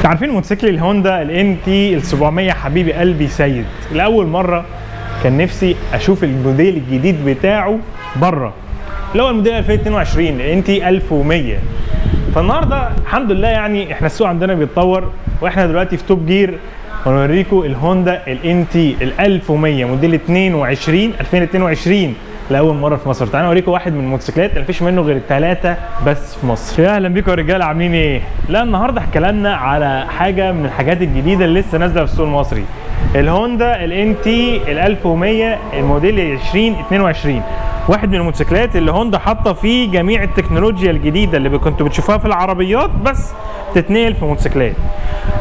عارفين موتوسيكل الهوندا الان تي ال 700 حبيبي قلبي سيد. لاول مره كان نفسي اشوف الموديل الجديد بتاعه بره، اللي هو الموديل 2022 الان تي 1100. فالنهارده الحمد لله يعني احنا السوق عندنا بيتطور، واحنا دلوقتي في توب جير ونوريكم الهوندا الان تي ال 1100 موديل 2022 لاول مره في مصر. تعالوا اوريكم واحد من الموتوسيكلات اللي مفيش منه غير 3 بس في مصر. يا اهلا بيكم يا رجاله، عاملين ايه؟ لا النهارده اتكلمنا على حاجه من الحاجات الجديده اللي لسه نازله في السوق المصري، الهوندا الان تي ال 1100 الموديل 2022. واحد من الموتوسيكلات اللي هوندا حاطه فيه جميع التكنولوجيا الجديده اللي كنتوا بتشوفوها في العربيات بس تتنقل في موتوسيكلات.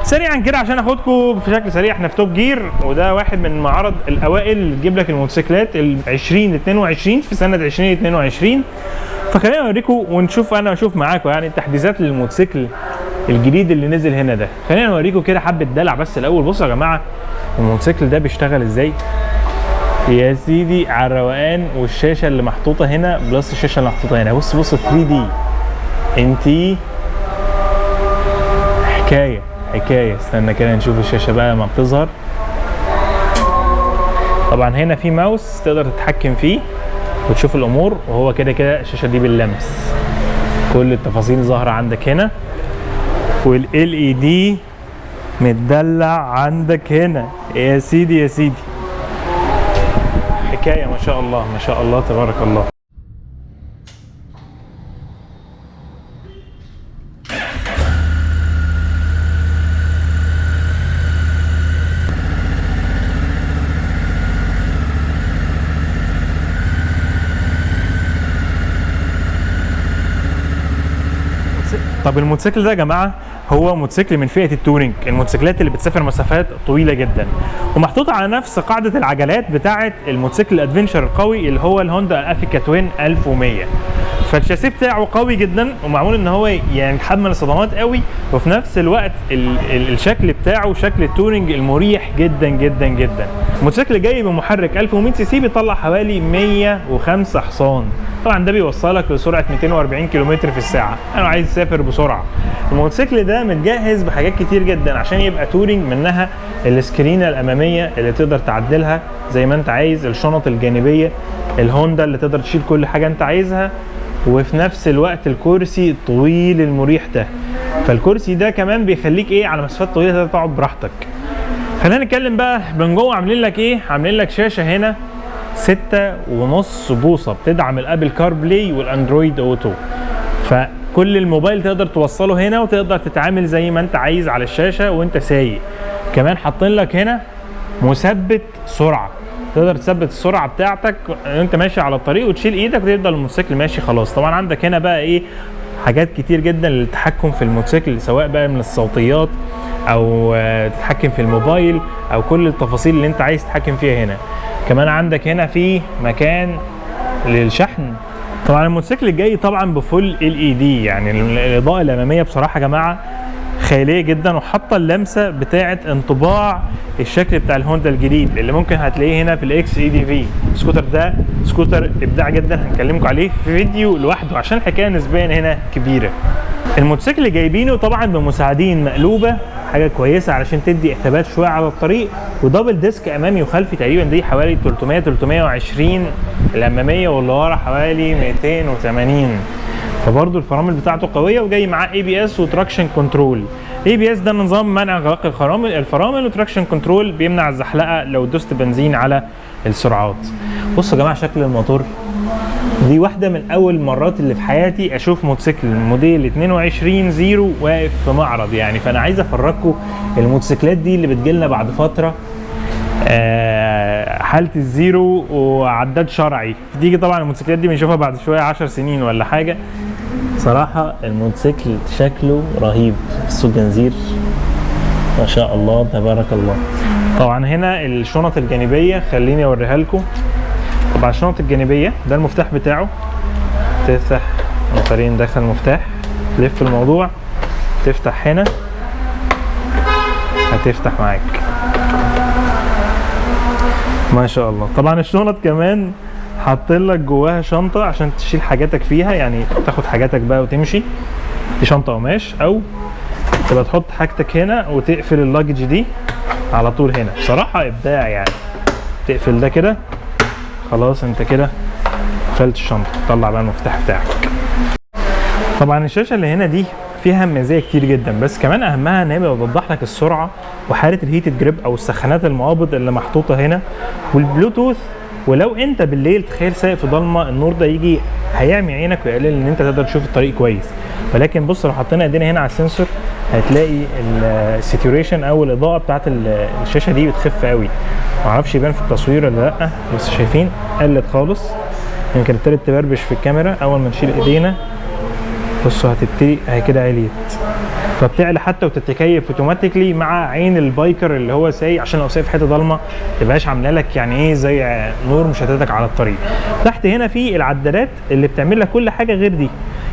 سريعا كده عشان اخدكم في شكل سريع، احنا في توب جير وده واحد من المعارض الاوائل اللي تجيب لك الموتوسيكلات ال 2022 في سنه 2022. فخلينا اوريكم ونشوف، انا اشوف معاكم يعني التحديثات للموتوسيكل الجديد اللي نزل هنا ده. خلينا اوريكم كده حبه دلع بس الاول. بصوا يا جماعه الموتوسيكل ده بيشتغل ازاي يا سيدي على الروقان، والشاشه اللي محطوطه هنا بلس الشاشه اللي محطوطه هنا. بص 3 دي انتي حكايه. استنى كده نشوف الشاشه بقى لما بتظهر. طبعا هنا في ماوس تقدر تتحكم فيه وتشوف الامور، وهو كده كده الشاشه دي باللمس، كل التفاصيل ظاهره عندك هنا، والال اي دي متدلع عندك هنا يا سيدي. حكايه ما شاء الله تبارك الله. طب الموتوسيكل ده يا جماعه هو موتوسيكل من فئه التورنج، الموتوسيكلات اللي بتسافر مسافات طويله جدا، ومحطوط على نفس قاعده العجلات بتاعه الموتوسيكل الادفنشر القوي اللي هو الهوندا افيكا توين 1100. فالشاسيه بتاعه قوي جدا ومعمول ان هو يعني يتحمل الصدمات قوي، وفي نفس الوقت الشكل بتاعه شكل التورنج المريح جدا جدا جدا. الموتوسيكل جاي بمحرك 1100 سي سي بيطلع حوالي 105 حصان. طبعا ده بيوصلك لسرعه 240 كيلومتر في الساعه. انا عايز اسافر بسرعه. الموتوسيكل ده متجهز بحاجات كتير جدا عشان يبقى تورنج، منها السكرينه الاماميه اللي تقدر تعدلها زي ما انت عايز، الشنط الجانبيه الهوندا اللي تقدر تشيل كل حاجه انت عايزها، وفي نفس الوقت الكرسي الطويل المريح ده. فالكرسي ده كمان بيخليك ايه على مسافات طويله تقدر تقعد براحتك. خلينا نتكلم بقى من جوه. عاملين لك ايه؟ عاملين لك شاشه هنا 6.5 بوصه بتدعم الابل كار بلاي والاندرويد اوتو، فكل الموبايل تقدر توصله هنا وتقدر تتعامل زي ما انت عايز على الشاشه وانت سايق. كمان حاطين لك هنا مثبت سرعه، تقدر تثبت السرعه بتاعتك انت ماشي على الطريق وتشيل ايدك وتفضل الموتوسيكل ماشي خلاص. طبعا عندك هنا بقى ايه حاجات كتير جدا للتحكم في الموتوسيكل، سواء بقى من الصوتيات او تتحكم في الموبايل او كل التفاصيل اللي انت عايز تتحكم فيها هنا. كمان عندك هنا في مكان للشحن. طبعا الموتوسيكل الجاي طبعا بفول ال اي دي، يعني الاضاءه الاماميه بصراحه يا جماعه خياليه جدا، وحاطه اللمسه بتاعه انطباع الشكل بتاع الهوندا الجديد اللي ممكن هتلاقيه هنا في الاكس اي دي في. السكوتر ده سكوتر ابداع جدا، هنكلمكم عليه في فيديو لوحده عشان الحكايه نسبيا هنا كبيره. الموتوسيكل اللي جايبينه طبعا بمساعدين مقلوبه، حاجه كويسه علشان تدي ثبات شويه على الطريق، ودبل ديسك امامي وخلفي تقريبا دي حوالي 320 الاماميه، واللي ورا حوالي 280. فبرضه الفرامل بتاعته قويه، وجاي معاه اي بي اس وتراكشن كنترول. اي بي اس ده نظام منع انغلاق الفرامل، وتراكشن كنترول بيمنع الزحلقه لو دوست بنزين على السرعات. بصوا يا جماعه شكل الموتور، دي واحده من اول المرات اللي في حياتي اشوف موتوسيكل موديل 22 زيرو واقف في معرض يعني. فانا عايز افرجكم الموتوسيكلات دي اللي بتجيلنا بعد فتره حاله الزيرو وعداد شرعي. تيجي طبعا الموتوسيكلات دي بنشوفها بعد شويه 10 سنين ولا حاجه. صراحه الموتوسيكل شكله رهيب، السوق جنزير ما شاء الله تبارك الله. طبعا هنا الشنط الجانبيه خليني اوريها لكم. طبعا الشنط الجانبيه ده المفتاح بتاعه، تفتح عن طريق ندخل المفتاح، تلف الموضوع، تفتح هنا هتفتح معاك ما شاء الله. طبعا الشنط كمان حاطين لك جواها شنطه عشان تشيل حاجاتك فيها، يعني تاخد حاجاتك بقى وتمشي. دي شنطه قماش او تبقى تحط حاجتك هنا وتقفل اللاجج دي على طول هنا. بصراحه ابداع يعني. تقفل ده كده خلاص، انت كده قفلت الشنطه. طلع بقى المفتاح بتاعك. طبعا الشاشه اللي هنا دي فيها مزايا كتير جدا، بس كمان اهمها ان هي بتوضح لك السرعه وحاله الهيتد جريب او السخانات المقابض اللي محطوطه هنا، والبلوتوث. ولو انت بالليل تخيل سايق في ضلمه، النور ده يجي هيعمي عينك ويقلل ان انت تقدر تشوف الطريق كويس. ولكن بص، لو حطينا ايدينا هنا على السنسور هتلاقي الساتوريشن او الاضاءه بتاعت الشاشه دي بتخف قوي. معرفش يبان في التصوير ولا لا، بس شايفين قلت خالص، يمكن ابتدت تبربش في الكاميرا. اول ما نشيل ايدينا بصوا هتبتدي اهي كده عليت، فبتعلى حتى وتتكيف اوتوماتيكلي مع عين البايكر اللي هو سايق، عشان لو سايق في حته ضلمه تبقاش عامله لك يعني ايه زي نور مشتتك على الطريق. تحت هنا في العدادات اللي بتعمل لك كل حاجه غير دي،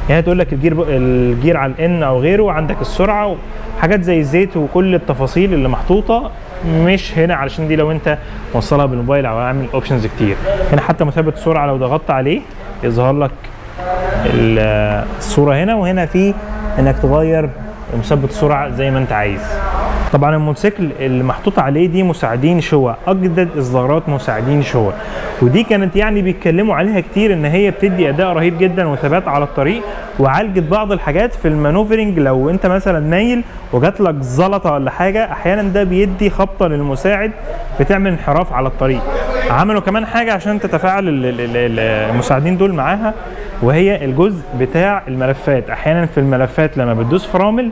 يعني تقول لك الجير على الان او غيره، وعندك السرعه وحاجات زي الزيت وكل التفاصيل اللي محطوطه مش هنا، علشان دي لو انت موصلها بالموبايل او عامل اوبشنز كتير. هنا حتى مثبت السرعه لو ضغطت عليه يظهر لك الصوره هنا، وهنا في انك تغير مثبت السرعه زي ما انت عايز. طبعا الموتوسيكل اللي محطوط عليه دي مساعدين شوا، اجدد اصدارات مساعدين شوا، ودي كانت يعني بيتكلموا عليها كتير ان هي بتدي اداء رهيب جدا وثبات على الطريق، وعالجت بعض الحاجات في المانوفرنج. لو انت مثلا نايل وجات لك زلطه ولا حاجه، احيانا ده بيدي خبطه للمساعد بتعمل انحراف على الطريق. عملوا كمان حاجه عشان تتفاعل المساعدين دول معاها، وهي الجزء بتاع الملفات. احيانا في الملفات لما بتدوس فرامل،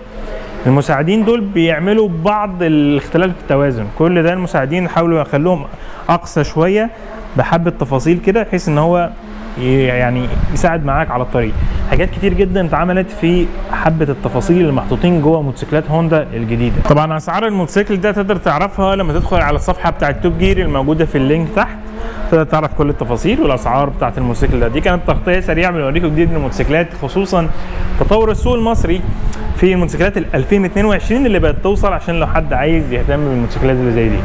المساعدين دول بيعملوا بعض الاختلال في التوازن. كل ده المساعدين حاولوا يخلوهم اقصى شويه بحبه تفاصيل كده، بحيث ان هو يعني يساعد معاك على الطريق. حاجات كتير جدا اتعملت في حبه التفاصيل اللي محطوطين جوه موتوسيكلات هوندا الجديده. طبعا اسعار الموتوسيكل ده تقدر تعرفها لما تدخل على الصفحه بتاعه توب جير الموجوده في اللينك تحت، تقدر تعرف كل التفاصيل والاسعار بتاعه الموتوسيكل ده. دي كانت تغطيه سريعه بنوريكم جديد من الموتوسيكلات، خصوصا تطور السوق المصري في الموتوسيكلات ال 2022 اللي بقت توصل، عشان لو حد عايز يهتم بالموتوسيكلات اللي زي دي.